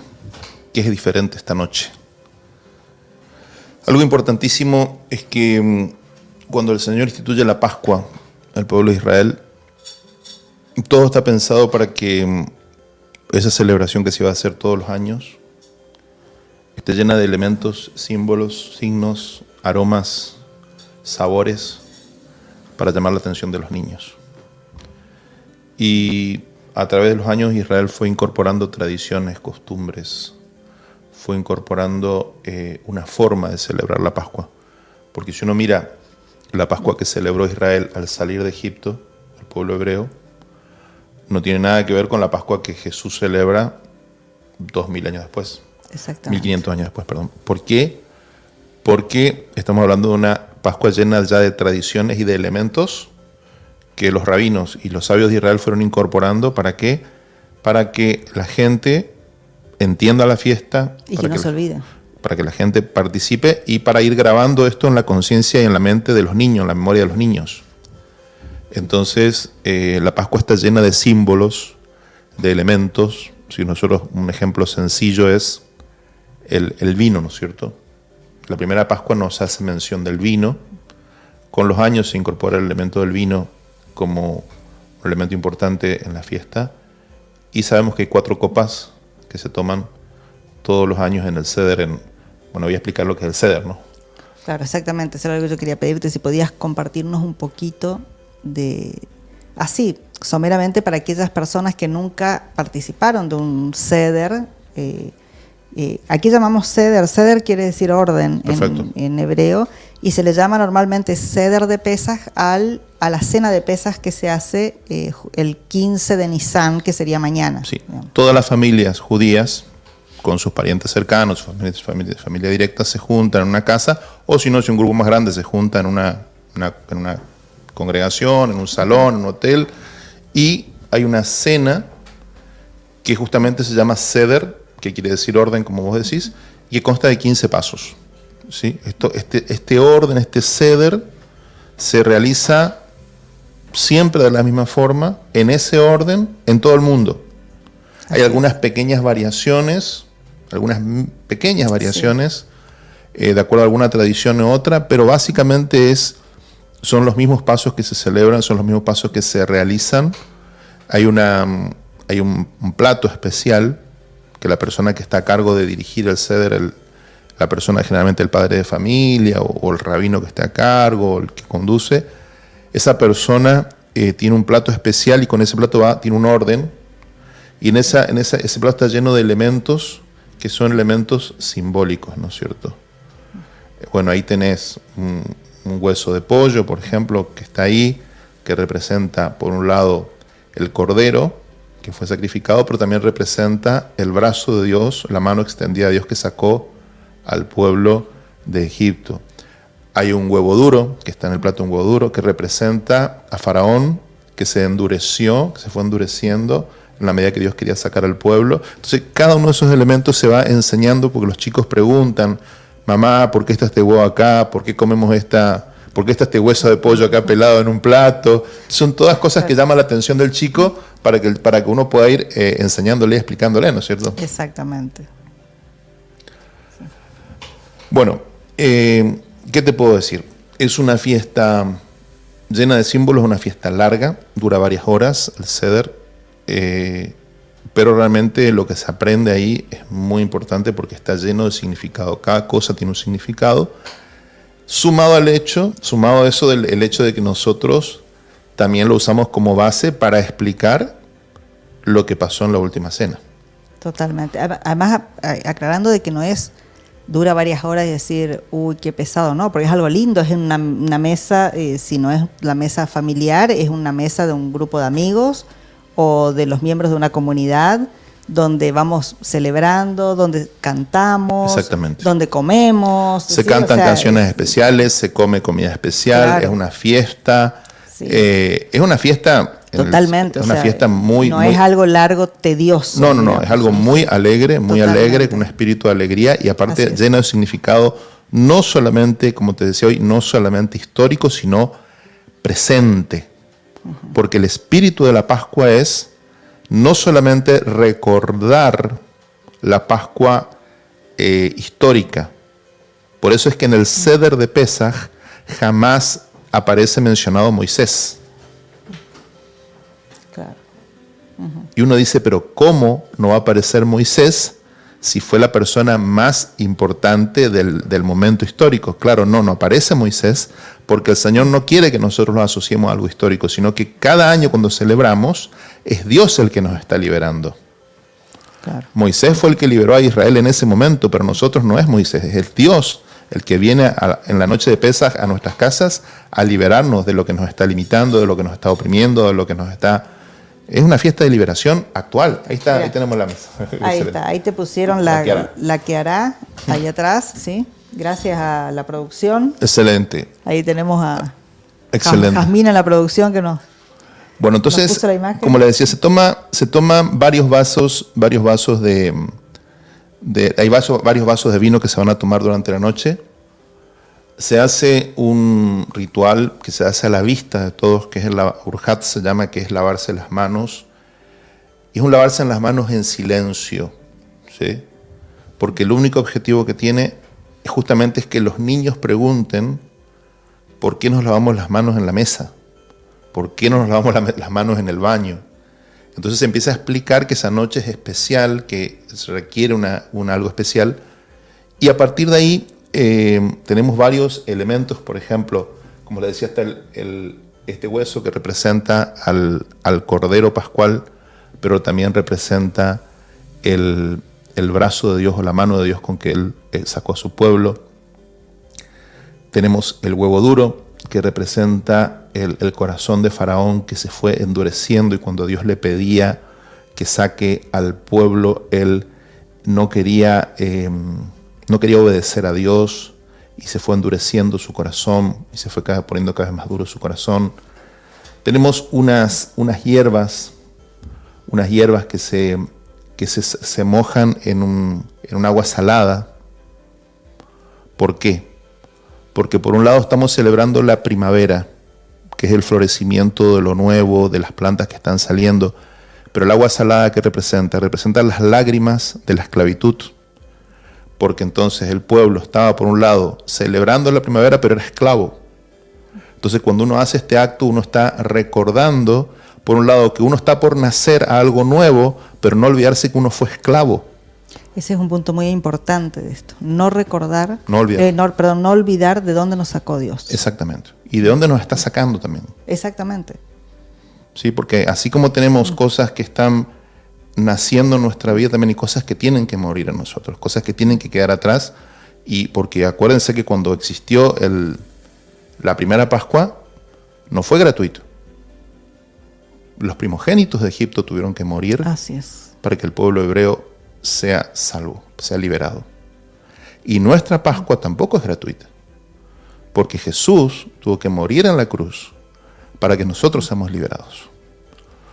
¿Qué es diferente esta noche? Algo importantísimo es que cuando el Señor instituye la Pascua al pueblo de Israel, todo está pensado para que esa celebración que se va a hacer todos los años esté llena de elementos, símbolos, signos, aromas, sabores, para llamar la atención de los niños. Y a través de los años Israel fue incorporando tradiciones, costumbres, fue incorporando una forma de celebrar la Pascua. Porque si uno mira la Pascua que celebró Israel al salir de Egipto, el pueblo hebreo, no tiene nada que ver con la Pascua que Jesús celebra 2000 años después. Exactamente. 1500 años después, perdón. ¿Por qué? Porque estamos hablando de una Pascua llena ya de tradiciones y de elementos que los rabinos y los sabios de Israel fueron incorporando. ¿Para qué? Para que la gente entienda la fiesta. Y que no se olvide. Para que la gente participe y para ir grabando esto en la conciencia y en la mente de los niños, en la memoria de los niños. Entonces, la Pascua está llena de símbolos, de elementos. Si nosotros, un ejemplo sencillo es el vino, ¿no es cierto? La primera Pascua nos hace mención del vino. Con los años se incorpora el elemento del vino como un elemento importante en la fiesta. Y sabemos que hay 4 copas que se toman todos los años en el Seder. Bueno, voy a explicar lo que es el Seder, ¿no? Claro, exactamente. Eso era algo que yo quería pedirte, si podías compartirnos un poquito de... Así, someramente para aquellas personas que nunca participaron de un Seder. Aquí llamamos Seder. Seder quiere decir orden en hebreo, y se le llama normalmente Seder de Pesaj a la cena de Pesaj que se hace el 15 de Nisan, que sería mañana. Sí. Todas las familias judías, con sus parientes cercanos, sus familia directa, se juntan en una casa, o si no, si un grupo más grande se junta en una congregación, en un salón, en un hotel, y hay una cena que justamente se llama Seder, que quiere decir orden, como vos decís, y que consta de 15 pasos. ¿Sí? Este orden, este ceder, se realiza siempre de la misma forma, en ese orden, en todo el mundo. Hay algunas pequeñas variaciones, de acuerdo a alguna tradición u otra, pero básicamente son los mismos pasos que se celebran, son los mismos pasos que se realizan. Hay un plato especial que la persona que está a cargo de dirigir el ceder, la persona, generalmente el padre de familia o el rabino que está a cargo, o el que conduce, esa persona tiene un plato especial y con ese plato tiene un orden, y ese plato está lleno de elementos que son elementos simbólicos, ¿no es cierto? Bueno, ahí tenés un hueso de pollo, por ejemplo, que está ahí, que representa, por un lado, el cordero que fue sacrificado, pero también representa el brazo de Dios, la mano extendida de Dios que sacó al pueblo de Egipto. Hay un huevo duro, que está en el plato, un huevo duro, que representa a Faraón, que se endureció, que se fue endureciendo en la medida que Dios quería sacar al pueblo. Entonces, cada uno de esos elementos se va enseñando, porque los chicos preguntan: mamá, ¿por qué está este huevo acá? ¿Por qué comemos ¿por qué está este hueso de pollo acá pelado en un plato? Son todas cosas que llaman la atención del chico para que uno pueda ir enseñándole y explicándole, ¿no es cierto? Exactamente. Bueno, ¿qué te puedo decir? Es una fiesta llena de símbolos, una fiesta larga, dura varias horas el ceder, pero realmente lo que se aprende ahí es muy importante porque está lleno de significado. Cada cosa tiene un significado, sumado a eso del hecho de que nosotros también lo usamos como base para explicar lo que pasó en la última cena. Totalmente. Además, aclarando de que no dura varias horas y decir, uy, qué pesado, ¿no? Porque es algo lindo, es una mesa, si no es la mesa familiar, es una mesa de un grupo de amigos o de los miembros de una comunidad, donde vamos celebrando, donde cantamos, exactamente, donde comemos. Se cantan canciones especiales, se come comida especial, claro, es una fiesta. Sí. Es una fiesta... Totalmente. Es una fiesta muy... No es algo largo, tedioso. No, digamos, es algo muy alegre, con un espíritu de alegría y aparte lleno de significado, no solamente, como te decía hoy, no solamente histórico, sino presente. Porque el espíritu de la Pascua es no solamente recordar la Pascua histórica. Por eso es que en el Seder de Pesaj jamás aparece mencionado Moisés. Claro. Y uno dice, pero ¿cómo no va a aparecer Moisés si fue la persona más importante del momento histórico? Claro, no aparece Moisés porque el Señor no quiere que nosotros lo asociemos a algo histórico, sino que cada año cuando celebramos es Dios el que nos está liberando. Claro. Moisés fue el que liberó a Israel en ese momento, pero nosotros no es Moisés, es el Dios el que viene en la noche de Pesaj a nuestras casas a liberarnos de lo que nos está limitando, de lo que nos está oprimiendo, de lo que nos está... Es una fiesta de liberación actual. Ahí está, ahí tenemos la mesa. Ahí está, ahí te pusieron la que hará, ahí atrás, ¿sí? Gracias a la producción. Excelente. Ahí tenemos a Jazmín en la producción que nos... Bueno, entonces, como le decía, se toman varios vasos varios vasos de vino que se van a tomar durante la noche. Se hace un ritual que se hace a la vista de todos, que es el urjat, se llama, que es lavarse las manos. Y es un lavarse en las manos en silencio, ¿sí? Porque el único objetivo que tiene justamente es que los niños pregunten ¿por qué nos lavamos las manos en la mesa? ¿Por qué no nos lavamos las manos en el baño? Entonces se empieza a explicar que esa noche es especial, que se requiere algo especial. Y a partir de ahí tenemos varios elementos, por ejemplo, como le decía, está este hueso que representa al Cordero Pascual, pero también representa el brazo de Dios o la mano de Dios con que Él sacó a su pueblo. Tenemos el huevo duro, que representa el corazón de Faraón que se fue endureciendo, y cuando Dios le pedía que saque al pueblo, él no quería obedecer a Dios y se fue endureciendo su corazón y se fue poniendo cada vez más duro su corazón. Tenemos unas hierbas que que se mojan en un agua salada. ¿Por qué? Porque por un lado estamos celebrando la primavera, que es el florecimiento de lo nuevo, de las plantas que están saliendo. Pero el agua salada, ¿qué representa? Representa las lágrimas de la esclavitud. Porque entonces el pueblo estaba por un lado celebrando la primavera, pero era esclavo. Entonces cuando uno hace este acto, uno está recordando, por un lado, que uno está por nacer a algo nuevo, pero no olvidarse que uno fue esclavo. Ese es un punto muy importante de esto. No recordar, No olvidar. no olvidar de dónde nos sacó Dios. Exactamente. Y de dónde nos está sacando también. Exactamente. Sí, porque así como tenemos cosas que están naciendo en nuestra vida, también hay cosas que tienen que morir en nosotros, cosas que tienen que quedar atrás. Y porque acuérdense que cuando existió la primera Pascua, no fue gratuito. Los primogénitos de Egipto tuvieron que morir. Así es. Para que el pueblo hebreo sea salvo, sea liberado. Y nuestra Pascua tampoco es gratuita, porque Jesús tuvo que morir en la cruz para que nosotros seamos liberados.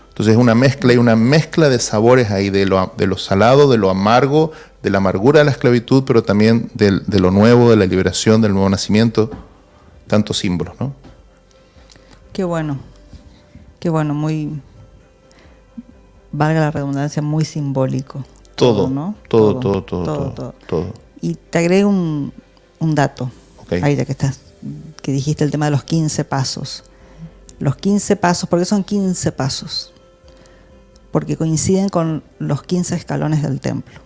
Entonces es una mezcla, hay una mezcla de sabores ahí, de lo salado, de lo amargo, de la amargura de la esclavitud, pero también de lo nuevo, de la liberación, del nuevo nacimiento, tantos símbolos, ¿no? Qué bueno, muy, valga la redundancia, muy simbólico. Todo, ¿no? todo. Y te agrego un dato, Okay. ahí ya que dijiste el tema de los 15 pasos. Los 15 pasos, ¿por qué son 15 pasos? Porque coinciden con los 15 escalones del templo.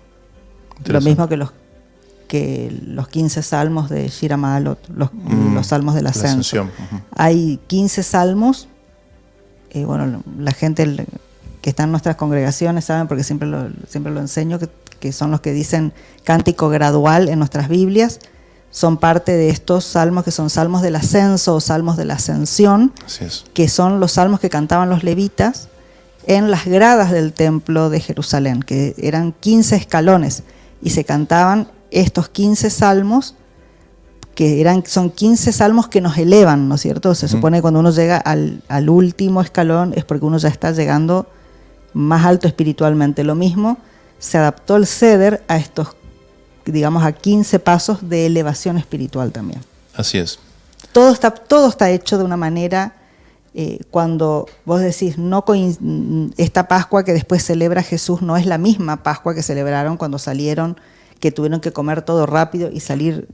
Lo mismo que los 15 salmos de Shira Ma'alot, los salmos del ascenso. Uh-huh. Hay 15 salmos, la gente que está en nuestras congregaciones saben, porque siempre lo enseño, que son los que dicen cántico gradual en nuestras Biblias. Son parte de estos salmos que son salmos del ascenso o salmos de la ascensión, Así es. que son los salmos que cantaban los levitas en las gradas del templo de Jerusalén, que eran 15 escalones, y se cantaban estos 15 salmos, son 15 salmos que nos elevan, ¿no es cierto? Se supone que cuando uno llega al último escalón es porque uno ya está llegando más alto espiritualmente. Lo mismo, se adaptó el ceder a estos, digamos, a 15 pasos de elevación espiritual también. Así es. Todo está hecho de una manera, cuando vos decís, esta Pascua que después celebra Jesús no es la misma Pascua que celebraron cuando salieron, que tuvieron que comer todo rápido y salir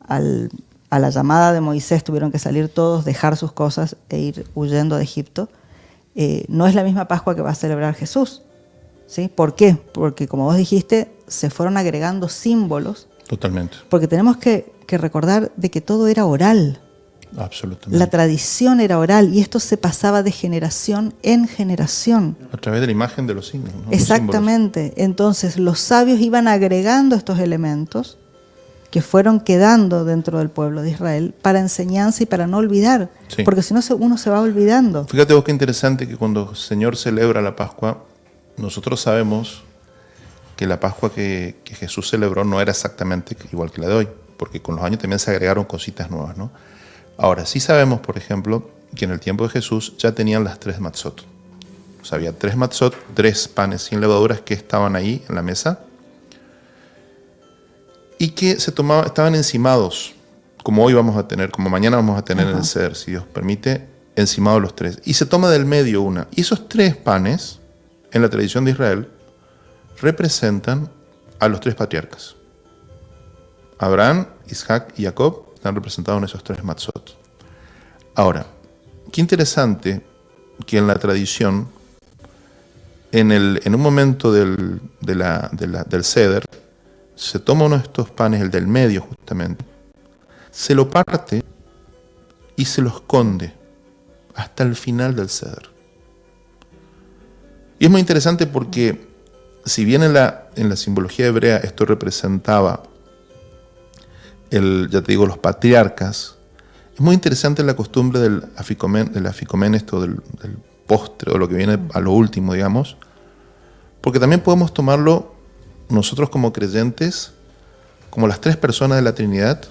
a la llamada de Moisés, tuvieron que salir todos, dejar sus cosas e ir huyendo de Egipto. No es la misma Pascua que va a celebrar Jesús. ¿Sí? ¿Por qué? Porque, como vos dijiste, se fueron agregando símbolos. Totalmente. Porque tenemos que recordar de que todo era oral. Absolutamente. La tradición era oral y esto se pasaba de generación en generación. A través de la imagen de los signos, ¿no? Exactamente. Entonces los sabios iban agregando estos elementos que fueron quedando dentro del pueblo de Israel para enseñanza y para no olvidar. Sí. Porque si no, uno se va olvidando. Fíjate vos qué interesante que cuando el Señor celebra la Pascua, nosotros sabemos que la Pascua que Jesús celebró no era exactamente igual que la de hoy, porque con los años también se agregaron cositas nuevas, ¿no? Ahora, sí sabemos, por ejemplo, que en el tiempo de Jesús ya tenían las 3 matzot. O sea, había 3 matzot, 3 panes sin levaduras que estaban ahí en la mesa y que estaban encimados, como hoy vamos a tener, como mañana vamos a tener en el Seder, si Dios permite, encimados los 3. Y se toma del medio una. Y esos 3 panes, en la tradición de Israel, representan a los 3 patriarcas. Abraham, Isaac y Jacob están representados en esos 3 matzot. Ahora, qué interesante que en la tradición, en un momento del Seder, se toma uno de estos panes, el del medio justamente, se lo parte y se lo esconde hasta el final del Seder. Y es muy interesante porque, si bien en la simbología hebrea esto representaba los patriarcas, es muy interesante la costumbre del aficomen, esto del postre, o lo que viene a lo último, digamos, porque también podemos tomarlo nosotros como creyentes, como las 3 personas de la Trinidad,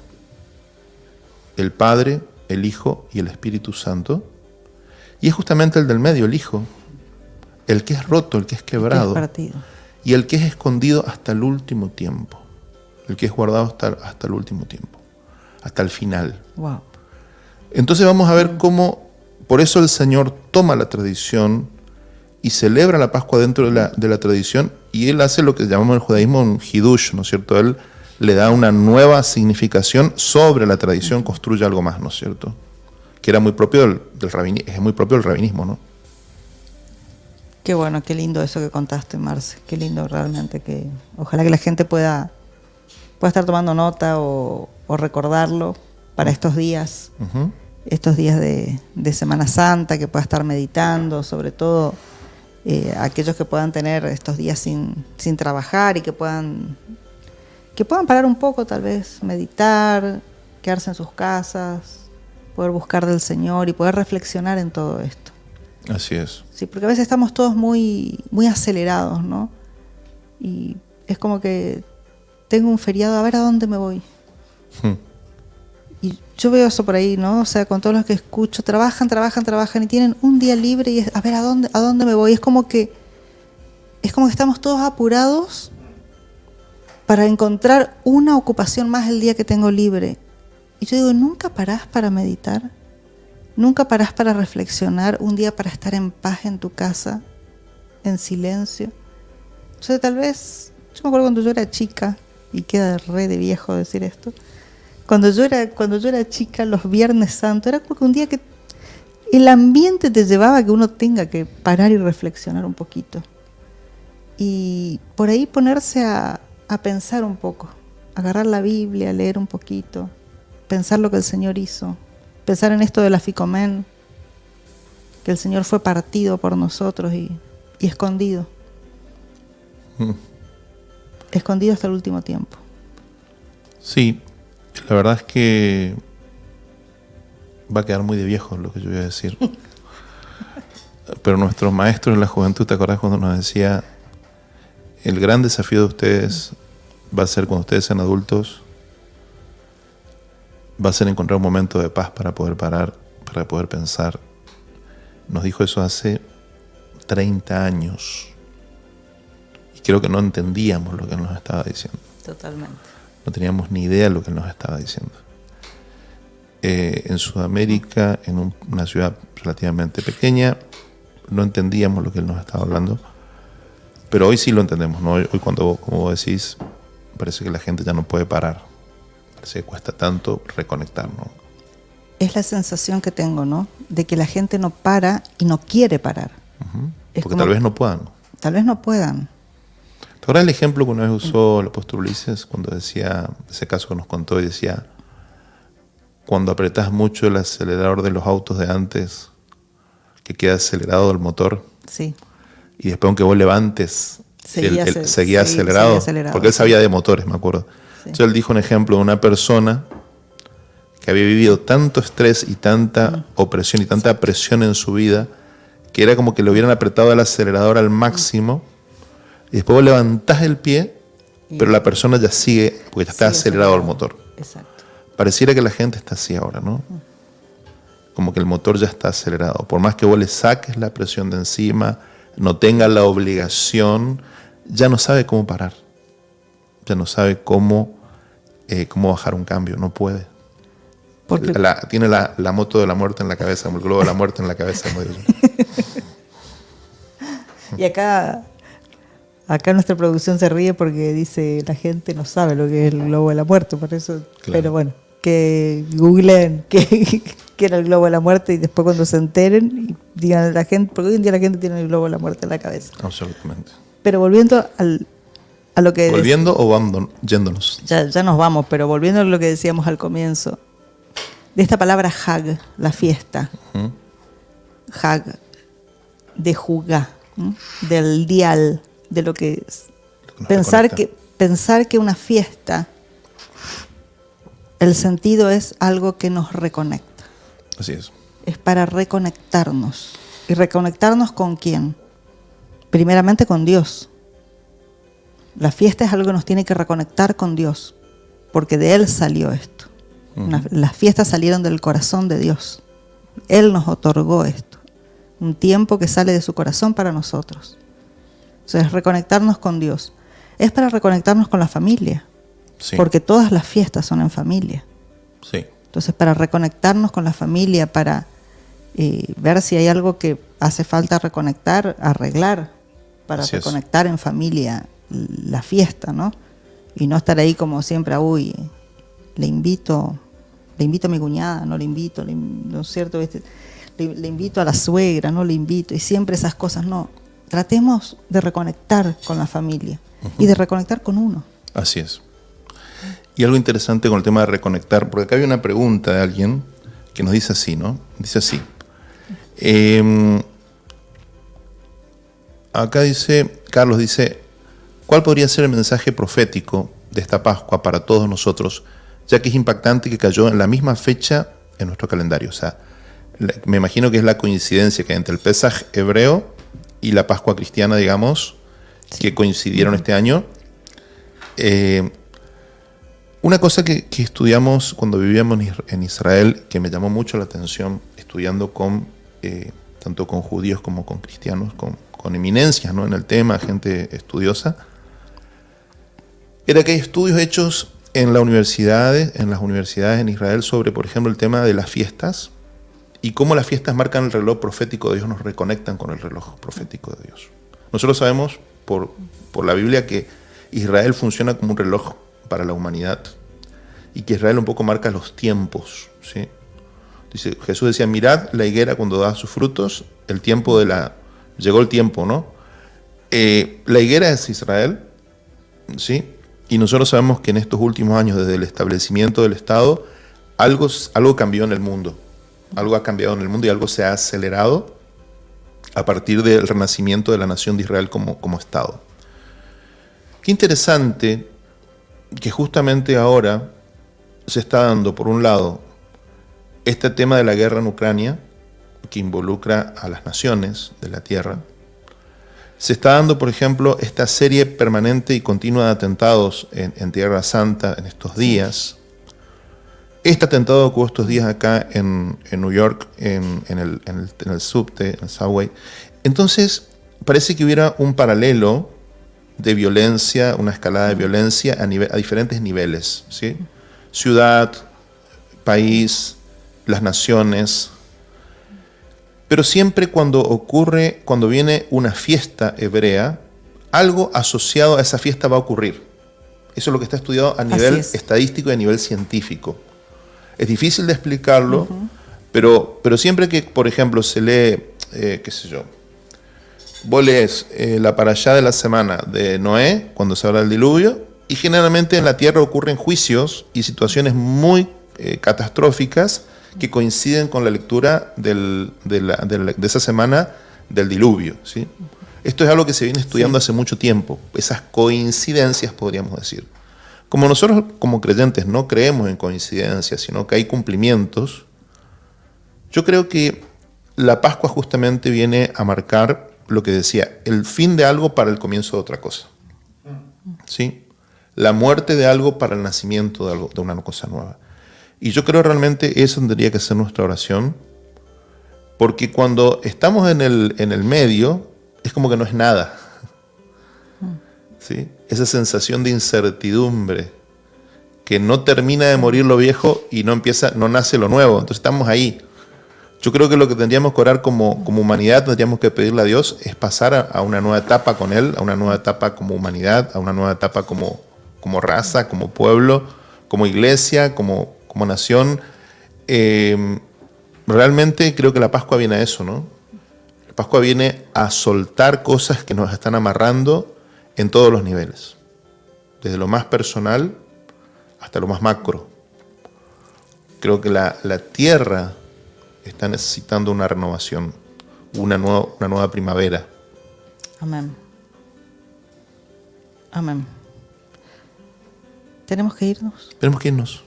el Padre, el Hijo y el Espíritu Santo, y es justamente el del medio, el Hijo, el que es roto, el que es quebrado, partido. y el que es escondido hasta el último tiempo, el que es guardado hasta el último tiempo, hasta el final. Wow. Entonces vamos a ver cómo, por eso el Señor toma la tradición y celebra la Pascua dentro de la tradición, y Él hace lo que llamamos en el judaísmo un hidush, ¿no es cierto? Él le da una nueva significación sobre la tradición, construye algo más, ¿no es cierto? Que era muy propio del rabinismo, es muy propio del rabinismo, ¿no? Qué bueno, qué lindo eso que contaste, Marce. Qué lindo realmente. Que ojalá que la gente pueda estar tomando nota o recordarlo para estos días. Ujú. Estos días de Semana Santa, que pueda estar meditando, sobre todo aquellos que puedan tener estos días sin trabajar y que puedan parar un poco, tal vez, meditar, quedarse en sus casas, poder buscar del Señor y poder reflexionar en todo esto. Así es. Sí, porque a veces estamos todos muy, muy acelerados, ¿no? Y es como que tengo un feriado, a ver a dónde me voy. Y yo veo eso por ahí, ¿no? O sea, con todos los que escucho, trabajan y tienen un día libre y es, a ver a dónde me voy. Es como que estamos todos apurados para encontrar una ocupación más el día que tengo libre. Y yo digo, ¿nunca parás para meditar? ¿Nunca parás para reflexionar? Un día para estar en paz en tu casa, en silencio. O sea, tal vez, yo me acuerdo cuando yo era chica, y queda re de viejo decir esto, cuando yo era chica, los Viernes Santos, era como que un día que el ambiente te llevaba a que uno tenga que parar y reflexionar un poquito. Y por ahí ponerse a pensar un poco, agarrar la Biblia, leer un poquito, pensar lo que el Señor hizo, pensar en esto de la Ficomén, que el Señor fue partido por nosotros y escondido. Escondido hasta el último tiempo. Sí, la verdad es que va a quedar muy de viejo lo que yo voy a decir. Pero nuestros maestros en la juventud, ¿te acordás cuando nos decía el gran desafío de ustedes va a ser cuando ustedes sean adultos, va a ser encontrar un momento de paz para poder parar, para poder pensar? Nos dijo eso hace 30 años. Y creo que no entendíamos lo que él nos estaba diciendo. Totalmente. No teníamos ni idea de lo que él nos estaba diciendo. En Sudamérica, en una ciudad relativamente pequeña, no entendíamos lo que él nos estaba hablando. Pero hoy sí lo entendemos, ¿no? Hoy cuando, como vos decís, parece que la gente ya no puede parar. Parece que cuesta tanto reconectar, ¿no? Es la sensación que tengo, ¿no? De que la gente no para y no quiere parar. Uh-huh. Es Porque como, tal vez no puedan. Tal vez no puedan. ¿Te acuerdas el ejemplo que una vez usó el apóstol Ulises cuando decía, ese caso que nos contó, y decía, cuando apretás mucho el acelerador de los autos de antes, que queda acelerado el motor, Sí. y después aunque vos levantes, seguía acelerado, porque él sabía de motores, me acuerdo. Sí. Entonces él dijo un ejemplo de una persona que había vivido tanto estrés y tanta opresión y tanta presión en su vida, que era como que le hubieran apretado el acelerador al máximo, y después vos levantás el pie, pero la persona ya sigue, porque ya está acelerado el motor. Exacto. Pareciera que la gente está así ahora, ¿no? Como que el motor ya está acelerado. Por más que vos le saques la presión de encima, no tenga la obligación, ya no sabe cómo parar. Ya no sabe cómo bajar un cambio, no puede. Porque Tiene la moto de la muerte en la cabeza, el globo de la muerte en la cabeza. Y acá nuestra producción se ríe porque dice la gente no sabe lo que es el globo de la muerte, por eso. Claro. Pero bueno, que googleen que era el globo de la muerte y después cuando se enteren y digan a la gente, porque hoy en día la gente tiene el globo de la muerte en la cabeza. Absolutamente. Pero volviendo a lo que... ¿Volviendo o yéndonos? Ya nos vamos, pero volviendo a lo que decíamos al comienzo, de esta palabra Hag, la fiesta. Uh-huh. Hag, de jugá, del dial, de lo que es. Pensar que una fiesta, el sentido es algo que nos reconecta. Así es. Es para reconectarnos. ¿Y reconectarnos con quién? Primeramente con Dios. La fiesta es algo que nos tiene que reconectar con Dios, porque de Él salió esto. Uh-huh. Las fiestas salieron del corazón de Dios. Él nos otorgó esto. un tiempo que sale de su corazón para nosotros. Entonces, reconectarnos con Dios. Es para reconectarnos con la familia, Sí. porque todas las fiestas son en familia. Sí. Entonces, para reconectarnos con la familia, para ver si hay algo que hace falta reconectar, arreglar, para Así es. reconectar en familia la fiesta, ¿no? Y no estar ahí como siempre, uy, le invito a mi cuñada, no le invito, ¿no es cierto? Le invito a la suegra, no le invito, y siempre esas cosas, no. Tratemos de reconectar con la familia y de reconectar con uno. Así es. Y algo interesante con el tema de reconectar, porque acá hay una pregunta de alguien que nos dice así, ¿no? Dice así. Acá dice, Carlos dice, ¿cuál podría ser el mensaje profético de esta Pascua para todos nosotros, ya que es impactante que cayó en la misma fecha en nuestro calendario? O sea, me imagino que es la coincidencia que hay entre el Pesaj hebreo y la Pascua cristiana, digamos, que coincidieron este año. Una cosa que estudiamos cuando vivíamos en Israel, que me llamó mucho la atención, estudiando tanto con judíos como con cristianos, con eminencias, ¿no?, en el tema, gente estudiosa, era que hay estudios hechos en las universidades en Israel sobre, por ejemplo, el tema de las fiestas y cómo las fiestas marcan el reloj profético de Dios, nos reconectan con el reloj profético de Dios. Nosotros sabemos por la Biblia que Israel funciona como un reloj para la humanidad y que Israel un poco marca los tiempos, ¿sí? Dice, Jesús decía, mirad la higuera cuando da sus frutos, llegó el tiempo, ¿no? La higuera es Israel, ¿sí? Y nosotros sabemos que en estos últimos años, desde el establecimiento del Estado, algo cambió en el mundo. Algo ha cambiado en el mundo y algo se ha acelerado a partir del renacimiento de la nación de Israel como Estado. Qué interesante que justamente ahora se está dando, por un lado, este tema de la guerra en Ucrania, que involucra a las naciones de la tierra. Se está dando, por ejemplo, esta serie permanente y continua de atentados en Tierra Santa en estos días. Este atentado que hubo estos días acá en New York, en el subte, en el subway. Entonces, parece que hubiera un paralelo de violencia, una escalada de violencia a diferentes niveles, ¿sí? Ciudad, país, las naciones. Pero siempre cuando viene una fiesta hebrea, algo asociado a esa fiesta va a ocurrir. Eso es lo que está estudiado a nivel estadístico y a nivel científico. Es difícil de explicarlo, pero siempre que, por ejemplo, se lee, qué sé yo, vos lees la parashá de la semana de Noé, cuando se habla del diluvio, y generalmente en la tierra ocurren juicios y situaciones muy catastróficas que coinciden con la lectura de esa semana del diluvio, ¿sí? Esto es algo que se viene estudiando hace mucho tiempo, esas coincidencias, podríamos decir. Como nosotros como creyentes no creemos en coincidencias, sino que hay cumplimientos, yo creo que la Pascua justamente viene a marcar lo que decía, el fin de algo para el comienzo de otra cosa, ¿sí? La muerte de algo para el nacimiento de una cosa nueva. Y yo creo realmente eso tendría que ser nuestra oración, porque cuando estamos en el medio, es como que no es nada, ¿sí? Esa sensación de incertidumbre, que no termina de morir lo viejo y no nace lo nuevo, entonces estamos ahí. Yo creo que lo que tendríamos que orar como humanidad, tendríamos que pedirle a Dios, es pasar a una nueva etapa con Él, a una nueva etapa como humanidad, a una nueva etapa como raza, como pueblo, como iglesia, como nación. Realmente creo que la Pascua viene a eso, ¿no? La Pascua viene a soltar cosas que nos están amarrando en todos los niveles, desde lo más personal hasta lo más macro. Creo que la tierra está necesitando una renovación, una nueva primavera. Amén. Amén. ¿Tenemos que irnos? Tenemos que irnos.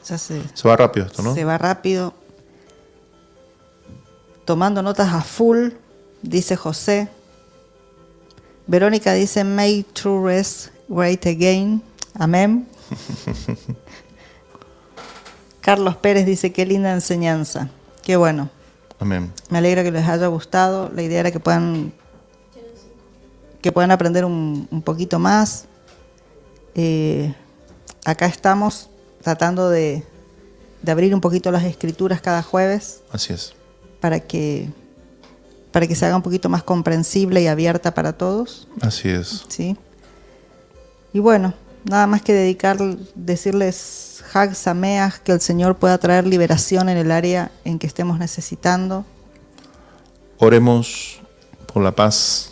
Ya se va rápido esto, ¿no? Se va rápido. Tomando notas a full, dice José. Verónica dice, may true rest great again. Amén. Carlos Pérez dice, qué linda enseñanza. Qué bueno. Amén. Me alegra que les haya gustado. La idea era que puedan aprender un poquito más. Acá estamos tratando de abrir un poquito las escrituras cada jueves Así es. para que se haga un poquito más comprensible y abierta para todos. Así es. ¿Sí? Y bueno, nada más que decirles Hag Sameach, que el Señor pueda traer liberación en el área en que estemos necesitando, Oremos por la paz.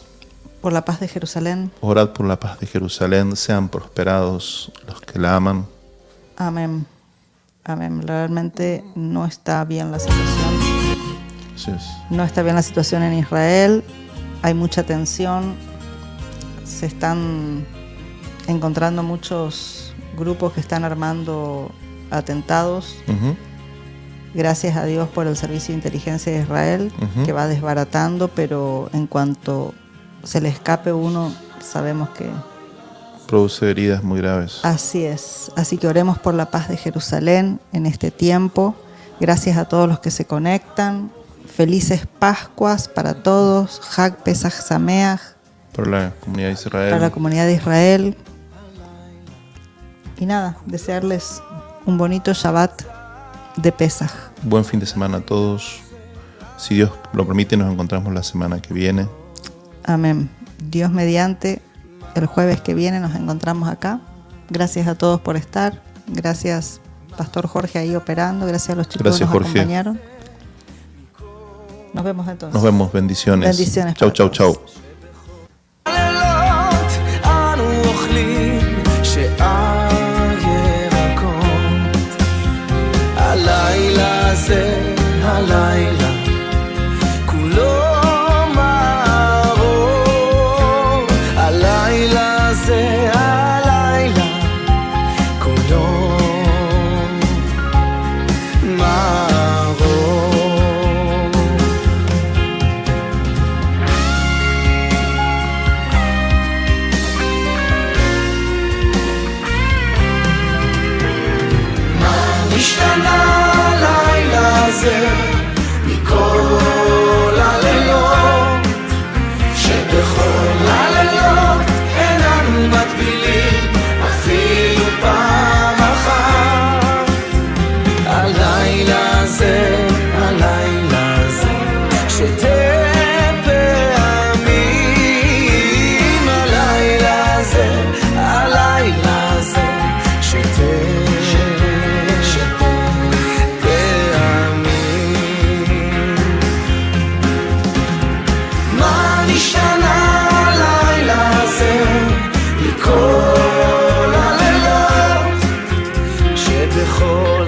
por la paz de Jerusalén. Orad por la paz de Jerusalén. Sean prosperados los que la aman. Amén. Amén. Realmente no está bien la situación. Así es. No está bien la situación en Israel. Hay mucha tensión. Se están encontrando muchos grupos que están armando atentados. Ujú. Gracias a Dios por el Servicio de Inteligencia de Israel, Ujú. que va desbaratando, pero en cuanto se le escape uno, sabemos que Produce heridas muy graves. así es. Así que oremos por la paz de Jerusalén en este tiempo. Gracias a todos los que se conectan. Felices Pascuas para todos. Hag Pesach Sameach Por la comunidad de Israel. para la comunidad de Israel. Y nada, desearles un bonito Shabbat de Pesach. Buen fin de semana a todos. Si Dios lo permite, nos encontramos la semana que viene. Amén. Dios mediante, el jueves que viene nos encontramos acá. Gracias a todos por estar. Gracias, Pastor Jorge, ahí operando. Gracias a los chicos Gracias, que nos Jorge. acompañaron. Nos vemos entonces. Nos vemos. Bendiciones. Bendiciones Chau, para chau, todos. chau. לילות אנו אוכלים שאר ירקות. הלילה זה הלילה כולו מאור. הלילה זה הלילה כולו מאור. השתנה הלילה הזה מכל הלילות, שבכל הלילות אין אנו מטבילים אפילו פעם אחת. הלילה הזה, הלילה הזה, שתי פעמים. הלילה הזה, הלילה הזה, שתי כל הלילות שבכל